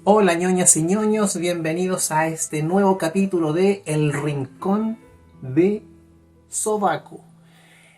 Hola ñoñas y ñoños, bienvenidos a este nuevo capítulo de El Rincón de Sobaco.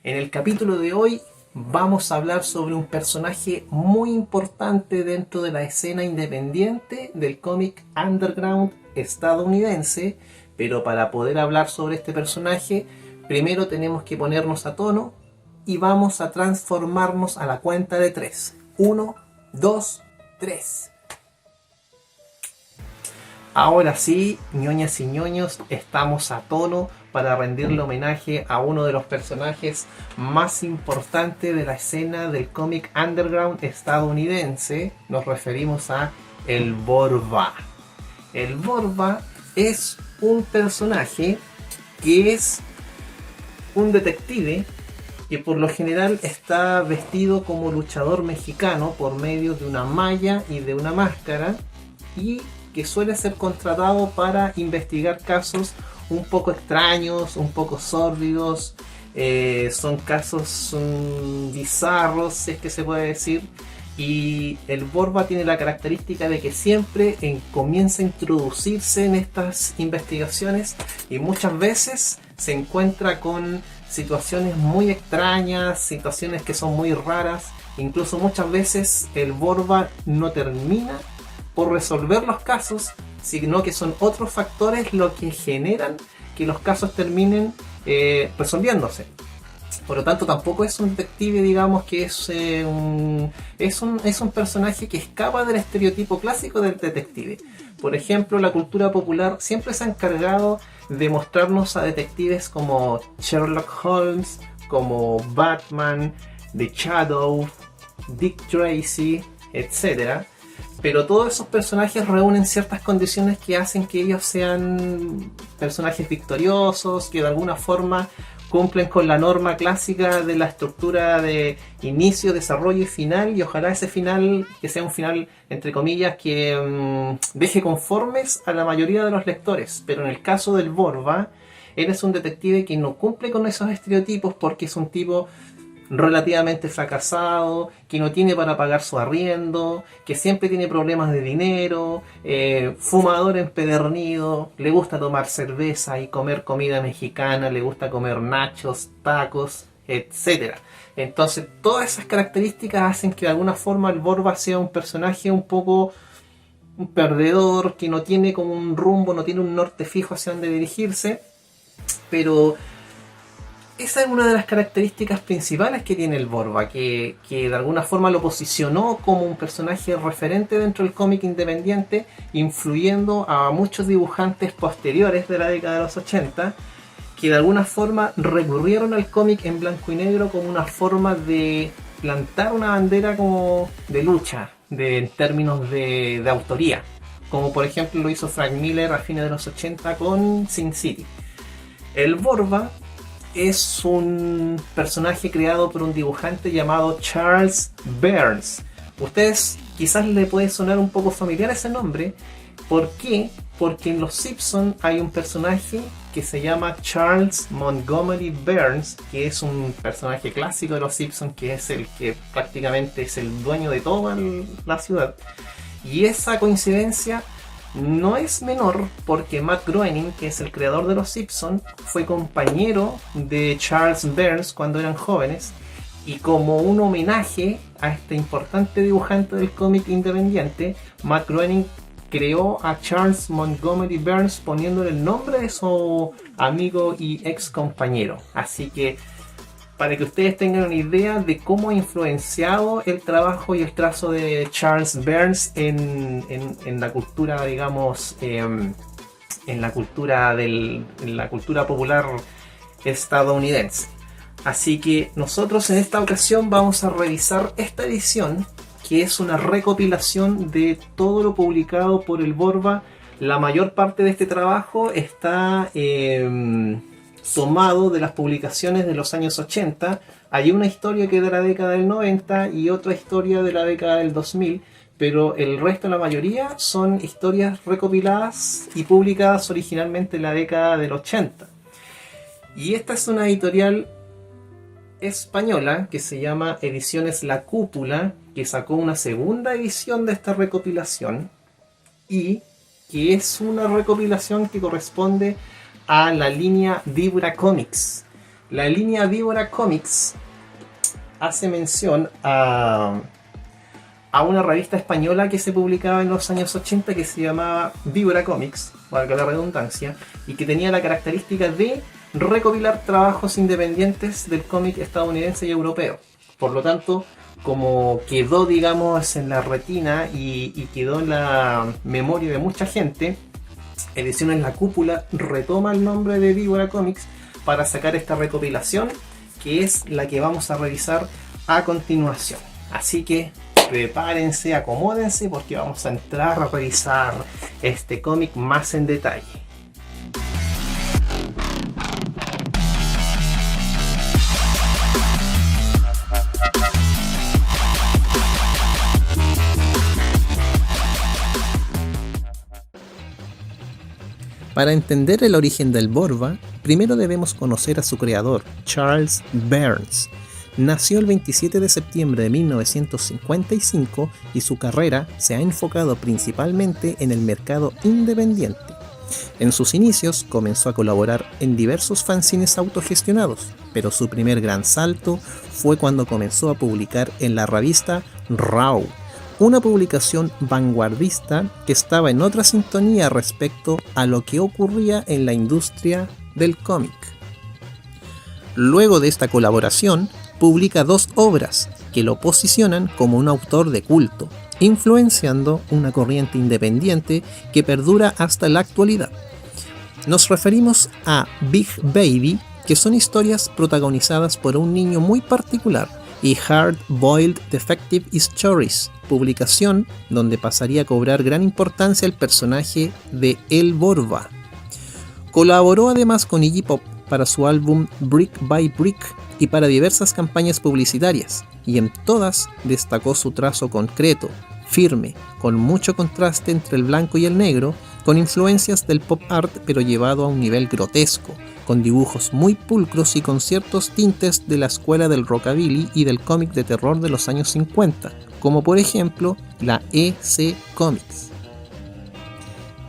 En el capítulo de hoy vamos a hablar sobre un personaje muy importante dentro de la escena independiente del cómic underground estadounidense, pero para poder hablar sobre este personaje, primero tenemos que ponernos a tono y vamos a transformarnos a la cuenta de 3. 1, 2, 3. Ahora sí, ñoñas y ñoños, estamos a tono para rendirle homenaje a uno de los personajes más importantes de la escena del cómic underground estadounidense. Nos referimos a el Borba. El Borba es un personaje que es un detective que por lo general está vestido como luchador mexicano por medio de una malla y de una máscara, y que suele ser contratado para investigar casos un poco extraños, un poco sórdidos, son casos bizarros, si es que se puede decir. Y el Borba tiene la característica de que siempre comienza a introducirse en estas investigaciones y muchas veces se encuentra con situaciones muy extrañas, situaciones que son muy raras. Incluso muchas veces el Borba no termina por resolver los casos, sino que son otros factores los que generan que los casos terminen resolviéndose. Por lo tanto, tampoco es un detective, digamos, que es un personaje que escapa del estereotipo clásico del detective. Por ejemplo, la cultura popular siempre se ha encargado de mostrarnos a detectives como Sherlock Holmes, como Batman, The Shadow, Dick Tracy, etc. Pero todos esos personajes reúnen ciertas condiciones que hacen que ellos sean personajes victoriosos, que de alguna forma cumplen con la norma clásica de la estructura de inicio, desarrollo y final, y ojalá ese final, que sea un final entre comillas, que deje conformes a la mayoría de los lectores. Pero en el caso del Borba, él es un detective que no cumple con esos estereotipos porque es un tipo relativamente fracasado, que no tiene para pagar su arriendo, que siempre tiene problemas de dinero, fumador empedernido, le gusta tomar cerveza y comer comida mexicana, le gusta comer nachos, tacos, etcétera. Entonces todas esas características hacen que de alguna forma el Borba sea un personaje un poco un perdedor, que no tiene como un rumbo, no tiene un norte fijo hacia dónde dirigirse, pero esa es una de las características principales que tiene el Borba, que de alguna forma lo posicionó como un personaje referente dentro del cómic independiente, influyendo a muchos dibujantes posteriores de la década de los 80, que de alguna forma recurrieron al cómic en blanco y negro como una forma de plantar una bandera como de lucha, en términos de autoría, como por ejemplo lo hizo Frank Miller a fines de los 80 con Sin City. El Borba es un personaje creado por un dibujante llamado Charles Burns. Ustedes quizás le puede sonar un poco familiar ese nombre. ¿Por qué? Porque en Los Simpsons hay un personaje que se llama Charles Montgomery Burns, que es un personaje clásico de Los Simpsons, que es el que prácticamente es el dueño de toda la ciudad. Y esa coincidencia no es menor porque Matt Groening, que es el creador de Los Simpsons, fue compañero de Charles Burns cuando eran jóvenes, y como un homenaje a este importante dibujante del cómic independiente, Matt Groening creó a Charles Montgomery Burns poniéndole el nombre de su amigo y ex compañero. Así que para que ustedes tengan una idea de cómo ha influenciado el trabajo y el trazo de Charles Burns en la cultura, digamos, en la cultura popular estadounidense. Así que nosotros en esta ocasión vamos a revisar esta edición, que es una recopilación de todo lo publicado por el Borba. La mayor parte de este trabajo está tomado de las publicaciones de los años 80. Hay una historia que es de la década del 90 y otra historia de la década del 2000, pero el resto, la mayoría, son historias recopiladas y publicadas originalmente en la década del 80. Y esta es una editorial española que se llama Ediciones La Cúpula, que sacó una segunda edición de esta recopilación, y que es una recopilación que corresponde a la línea Víbora Comics. La línea Víbora Comics hace mención a una revista española que se publicaba en los años 80 que se llamaba Víbora Comics, valga la redundancia, y que tenía la característica de recopilar trabajos independientes del cómic estadounidense y europeo. Por lo tanto, como quedó, digamos, en la retina y quedó en la memoria de mucha gente, Ediciones La Cúpula retoma el nombre de Víbora Comics para sacar esta recopilación, que es la que vamos a revisar a continuación. Así que prepárense, acomódense, porque vamos a entrar a revisar este cómic más en detalle. Para entender el origen del Borva, primero debemos conocer a su creador, Charles Burns. Nació el 27 de septiembre de 1955 y su carrera se ha enfocado principalmente en el mercado independiente. En sus inicios comenzó a colaborar en diversos fanzines autogestionados, pero su primer gran salto fue cuando comenzó a publicar en la revista Raw, una publicación vanguardista que estaba en otra sintonía respecto a lo que ocurría en la industria del cómic. Luego de esta colaboración, publica 2 obras que lo posicionan como un autor de culto, influenciando una corriente independiente que perdura hasta la actualidad. Nos referimos a Big Baby, que son historias protagonizadas por un niño muy particular, y Hard Boiled Detective Stories, publicación donde pasaría a cobrar gran importancia el personaje de El Borva. Colaboró además con Iggy Pop para su álbum Brick by Brick y para diversas campañas publicitarias, y en todas destacó su trazo concreto, firme, con mucho contraste entre el blanco y el negro, con influencias del pop art pero llevado a un nivel grotesco, con dibujos muy pulcros y con ciertos tintes de la escuela del rockabilly y del cómic de terror de los años 50, como por ejemplo la EC Comics.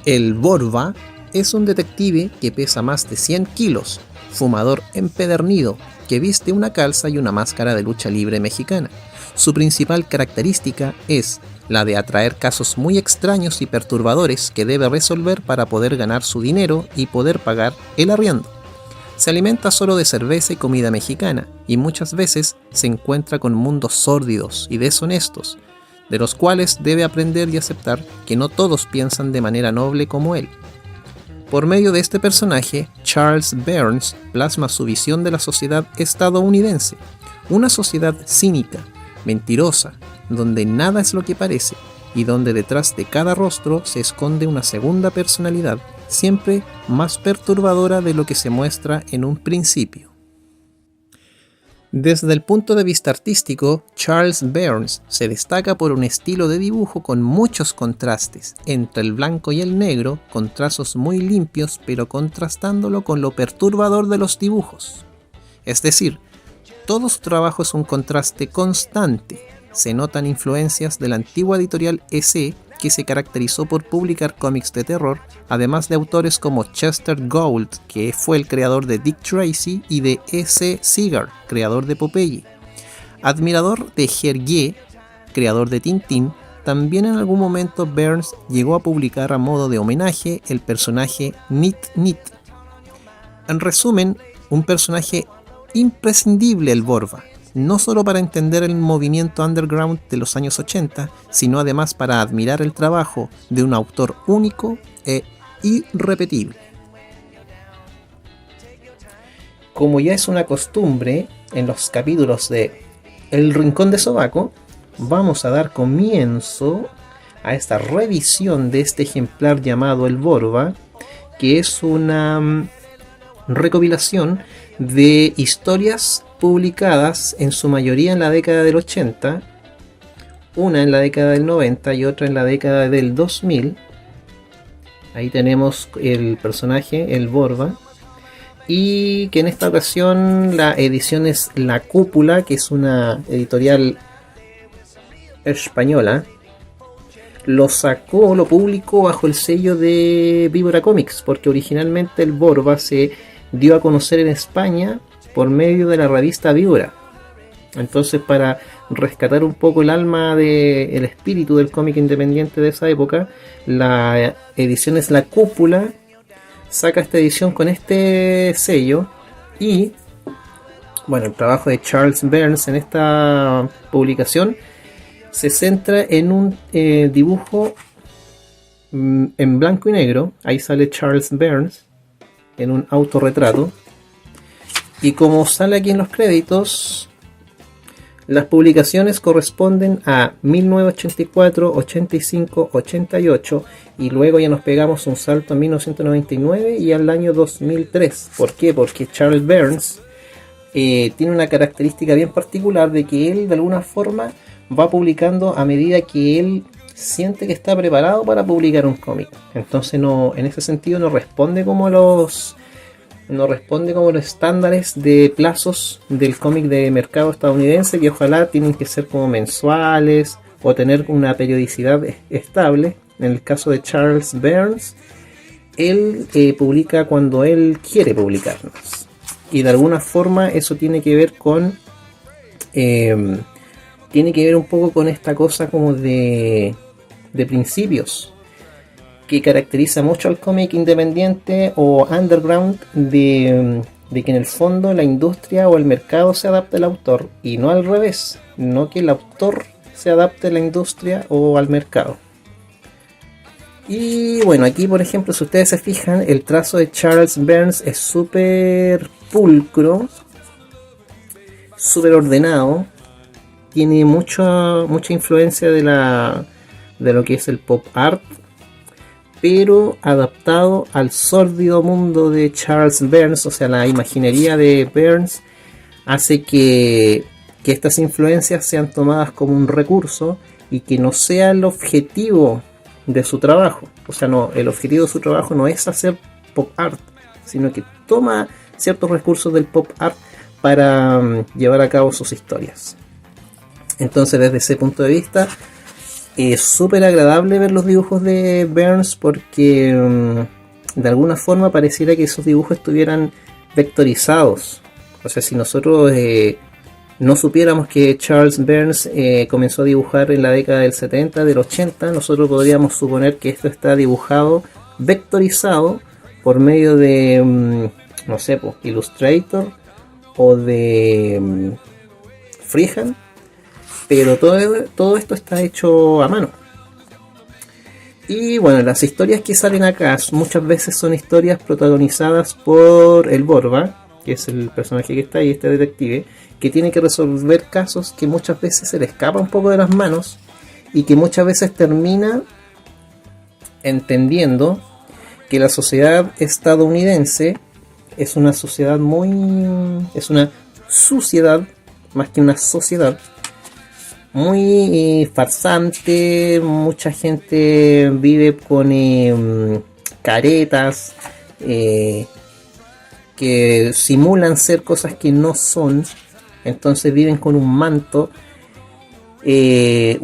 El Borva es un detective que pesa más de 100 kilos, fumador empedernido, que viste una calza y una máscara de lucha libre mexicana. Su principal característica es la de atraer casos muy extraños y perturbadores que debe resolver para poder ganar su dinero y poder pagar el arriendo. Se alimenta solo de cerveza y comida mexicana, y muchas veces se encuentra con mundos sórdidos y deshonestos, de los cuales debe aprender y aceptar que no todos piensan de manera noble como él. Por medio de este personaje, Charles Burns plasma su visión de la sociedad estadounidense, una sociedad cínica, mentirosa, donde nada es lo que parece y donde detrás de cada rostro se esconde una segunda personalidad, siempre más perturbadora de lo que se muestra en un principio. Desde el punto de vista artístico, Charles Burns se destaca por un estilo de dibujo con muchos contrastes, entre el blanco y el negro, con trazos muy limpios pero contrastándolo con lo perturbador de los dibujos. Es decir, todo su trabajo es un contraste constante. Se notan influencias de la antigua editorial EC, que se caracterizó por publicar cómics de terror, además de autores como Chester Gould, que fue el creador de Dick Tracy, y de E.C. Segar, creador de Popeye. Admirador de Hergé, creador de Tintín, también en algún momento Burns llegó a publicar a modo de homenaje el personaje Nit Nit. En resumen, un personaje imprescindible el Borva, no solo para entender el movimiento underground de los años 80, sino además para admirar el trabajo de un autor único e irrepetible. Como ya es una costumbre en los capítulos de El Rincón de Sobaco, vamos a dar comienzo a esta revisión de este ejemplar llamado El Borva, que es una recopilación de historias publicadas en su mayoría en la década del 80, una en la década del 90 y otra en la década del 2000. Ahí tenemos el personaje, el Borva, y que en esta ocasión la edición es La Cúpula, que es una editorial española. lo sacó, lo publicó bajo el sello de Víbora Comics, porque originalmente el Borba se dio a conocer en España por medio de la revista Víbora. Entonces, para rescatar un poco el alma el espíritu del cómic independiente de esa época, la edición es La Cúpula, saca esta edición con este sello. Y bueno, el trabajo de Charles Burns en esta publicación se centra en un dibujo en blanco y negro. Ahí sale Charles Burns en un autorretrato, y como sale aquí en los créditos, las publicaciones corresponden a 1984, 85, 88, y luego ya nos pegamos un salto a 1999 y al año 2003. ¿Por qué? Porque Charles Burns tiene una característica bien particular de que él de alguna forma va publicando a medida que él siente que está preparado para publicar un cómic. Entonces en ese sentido no responde como los estándares de plazos del cómic de mercado estadounidense, que ojalá tienen que ser como mensuales o tener una periodicidad estable. En el caso de Charles Burns, él publica cuando él quiere publicarnos, y de alguna forma eso tiene que ver un poco con esta cosa como de principios que caracteriza mucho al cómic independiente o underground, de que en el fondo la industria o el mercado se adapte al autor, y no al revés, no que el autor se adapte a la industria o al mercado. Y bueno, aquí por ejemplo, si ustedes se fijan, el trazo de Charles Burns es súper pulcro, súper ordenado, tiene mucha influencia de lo que es el pop art, pero adaptado al sórdido mundo de Charles Burns. O sea, la imaginería de Burns hace que estas influencias sean tomadas como un recurso y que no sea el objetivo de su trabajo. O sea, el objetivo de su trabajo no es hacer pop art, sino que toma ciertos recursos del pop art para llevar a cabo sus historias. Entonces, desde ese punto de vista, es súper agradable ver los dibujos de Burns, porque de alguna forma pareciera que esos dibujos estuvieran vectorizados. O sea, si nosotros no supiéramos que Charles Burns comenzó a dibujar en la década del 70, del 80, nosotros podríamos suponer que esto está dibujado, vectorizado por medio de, no sé, Illustrator o de Freehand. Pero todo esto está hecho a mano. Y bueno, las historias que salen acá muchas veces son historias protagonizadas por el Borba, que es el personaje que está ahí, este detective, que tiene que resolver casos que muchas veces se le escapa un poco de las manos, y que muchas veces termina entendiendo que la sociedad estadounidense es una sociedad es una suciedad más que una sociedad, muy farsante. Mucha gente vive con caretas que simulan ser cosas que no son. Entonces viven con un manto que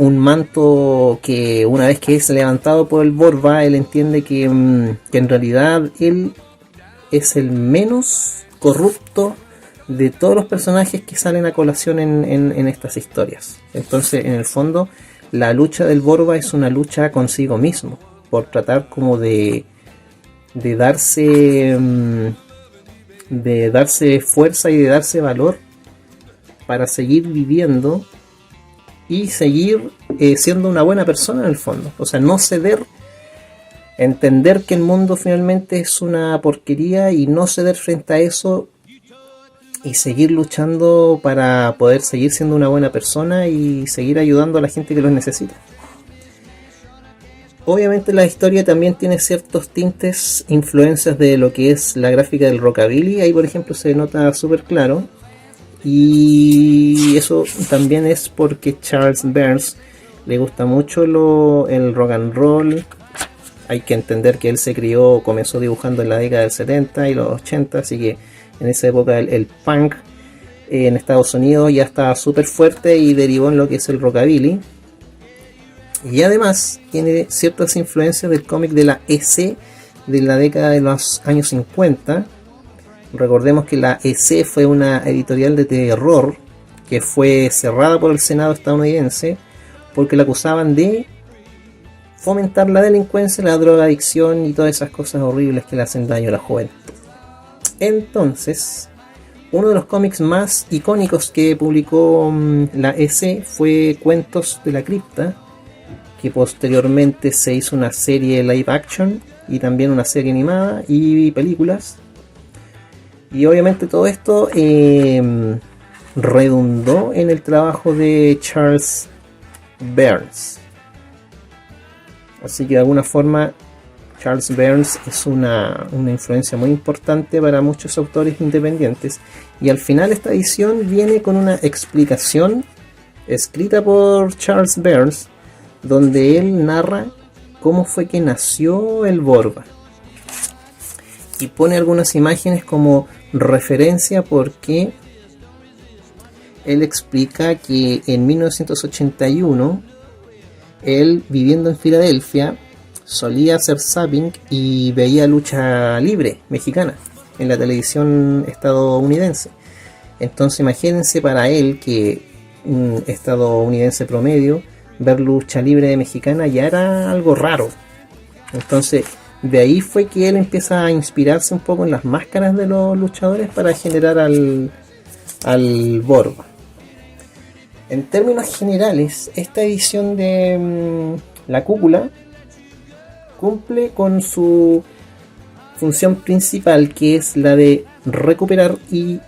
una vez que es levantado por el Borba, él entiende que en realidad él es el menos corrupto de todos los personajes que salen a colación en estas historias. Entonces, en el fondo, la lucha del Borba es una lucha consigo mismo, por tratar como de darse fuerza y de darse valor para seguir viviendo y seguir siendo una buena persona en el fondo. O sea, no ceder, entender que el mundo finalmente es una porquería y no ceder frente a eso, y seguir luchando para poder seguir siendo una buena persona y seguir ayudando a la gente que los necesita. Obviamente la historia también tiene ciertos tintes, influencias de lo que es la gráfica del rockabilly. Ahí por ejemplo se nota súper claro, y eso también es porque Charles Burns le gusta mucho el rock and roll. Hay que entender que él comenzó dibujando en la década del 70 y los 80, así que en esa época el punk en Estados Unidos ya estaba súper fuerte y derivó en lo que es el rockabilly. Y además tiene ciertas influencias del cómic de la EC de la década de los años 50. Recordemos que la EC fue una editorial de terror que fue cerrada por el Senado estadounidense porque la acusaban de fomentar la delincuencia, la drogadicción y todas esas cosas horribles que le hacen daño a la juventud. Entonces, uno de los cómics más icónicos que publicó la EC fue Cuentos de la Cripta, que posteriormente se hizo una serie live action y también una serie animada y películas. Y obviamente todo esto redundó en el trabajo de Charles Burns. Así que de alguna forma Charles Burns es una influencia muy importante para muchos autores independientes. Y al final esta edición viene con una explicación escrita por Charles Burns, donde él narra cómo fue que nació el Borba. Y pone algunas imágenes como referencia porque él explica que en 1981, él viviendo en Filadelfia, solía hacer zapping y veía lucha libre mexicana en la televisión estadounidense. Entonces imagínense para él que un estadounidense promedio, ver lucha libre mexicana ya era algo raro. Entonces de ahí fue que él empieza a inspirarse un poco en las máscaras de los luchadores para generar al Borba. En términos generales, esta edición de La Cúpula cumple con su función principal, que es la de recuperar y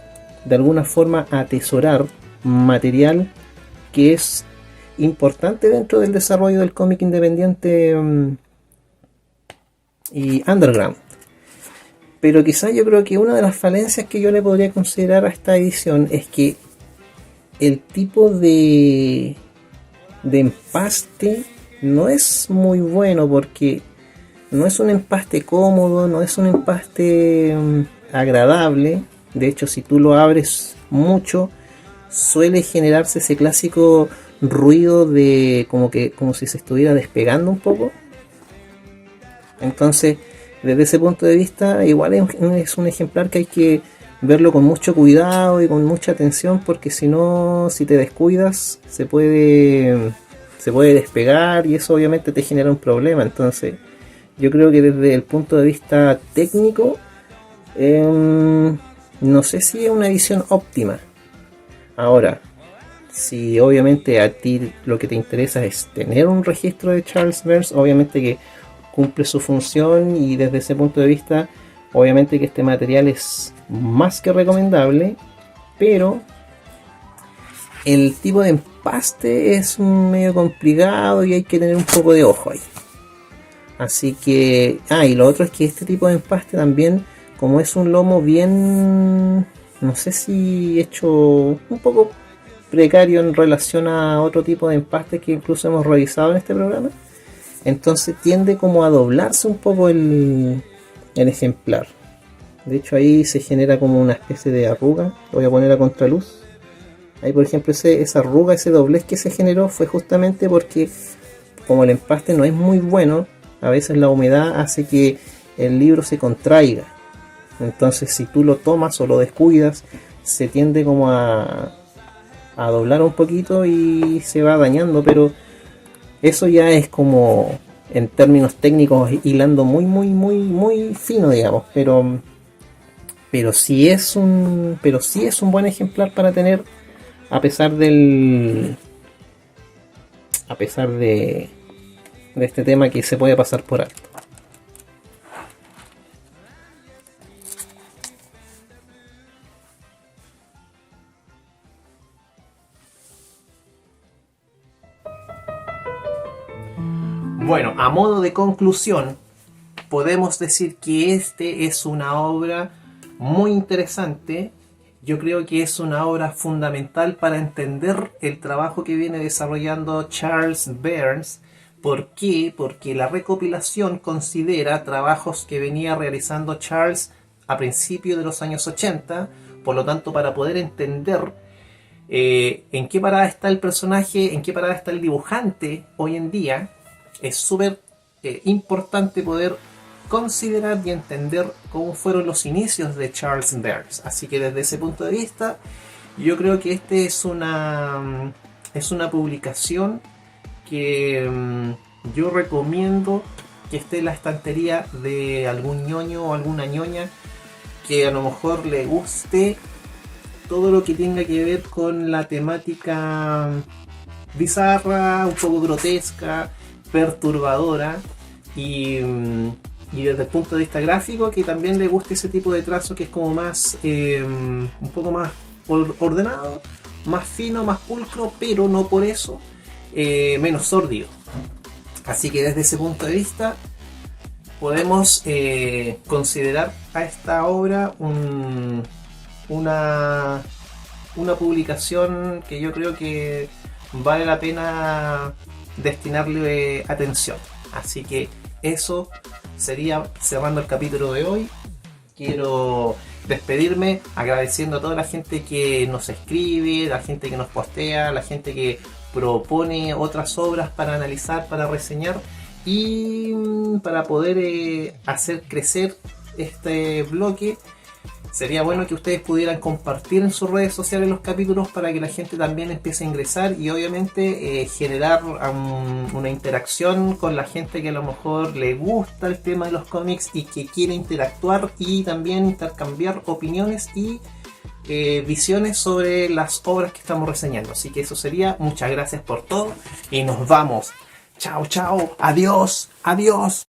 de alguna forma atesorar material que es importante dentro del desarrollo del cómic independiente y underground. Pero quizás yo creo que una de las falencias que yo le podría considerar a esta edición es que el tipo de empaste no es muy bueno, porque no es un empaste cómodo, no es un empaste agradable. De hecho, si tú lo abres mucho, suele generarse ese clásico ruido de como si se estuviera despegando un poco. Entonces, desde ese punto de vista, igual es un ejemplar que hay que verlo con mucho cuidado y con mucha atención, porque si no, si te descuidas, se puede despegar y eso obviamente te genera un problema. Entonces, yo creo que desde el punto de vista técnico, no sé si es una edición óptima. Ahora, si obviamente a ti lo que te interesa es tener un registro de Charles Burns, obviamente que cumple su función, y desde ese punto de vista, obviamente que este material es más que recomendable, pero el tipo de empaste es medio complicado y hay que tener un poco de ojo ahí. Así que, y lo otro es que este tipo de empaste también, como es un lomo bien, no sé si hecho un poco precario en relación a otro tipo de empastes que incluso hemos revisado en este programa, entonces tiende como a doblarse un poco el ejemplar. De hecho ahí se genera como una especie de arruga. Lo voy a poner a contraluz. Ahí por ejemplo esa arruga, ese doblez que se generó fue justamente porque, como el empaste no es muy bueno, a veces la humedad hace que el libro se contraiga. Entonces si tú lo tomas o lo descuidas, se tiende como a doblar un poquito y se va dañando. Pero eso ya es como, en términos técnicos, hilando muy fino, digamos. Pero sí es un buen ejemplar para tener, a pesar de este tema que se puede pasar por alto. Bueno, a modo de conclusión, podemos decir que este es una obra muy interesante. Yo creo que es una obra fundamental para entender el trabajo que viene desarrollando Charles Burns. ¿Por qué? Porque la recopilación considera trabajos que venía realizando Charles a principios de los años 80. Por lo tanto, para poder entender en qué parada está el personaje, en qué parada está el dibujante hoy en día. Es súper importante poder considerar y entender cómo fueron los inicios de Charles Burns. Así que desde ese punto de vista, yo creo que este es una publicación que yo recomiendo que esté en la estantería de algún ñoño o alguna ñoña que a lo mejor le guste todo lo que tenga que ver con la temática bizarra, un poco grotesca, perturbadora y desde el punto de vista gráfico que también le guste ese tipo de trazo que es como más un poco más ordenado, más fino, más pulcro, pero no por eso menos sórdido. Así que desde ese punto de vista podemos considerar a esta obra una publicación que yo creo que vale la pena destinarle atención. Así que eso sería cerrando el capítulo de hoy. Quiero despedirme agradeciendo a toda la gente que nos escribe, la gente que nos postea, la gente que propone otras obras para analizar, para reseñar y para poder hacer crecer este bloque. Sería bueno que ustedes pudieran compartir en sus redes sociales los capítulos para que la gente también empiece a ingresar y obviamente generar una interacción con la gente que a lo mejor le gusta el tema de los cómics y que quiere interactuar y también intercambiar opiniones y visiones sobre las obras que estamos reseñando. Así que eso sería. Muchas gracias por todo y nos vamos. Chao, chao. Adiós. Adiós.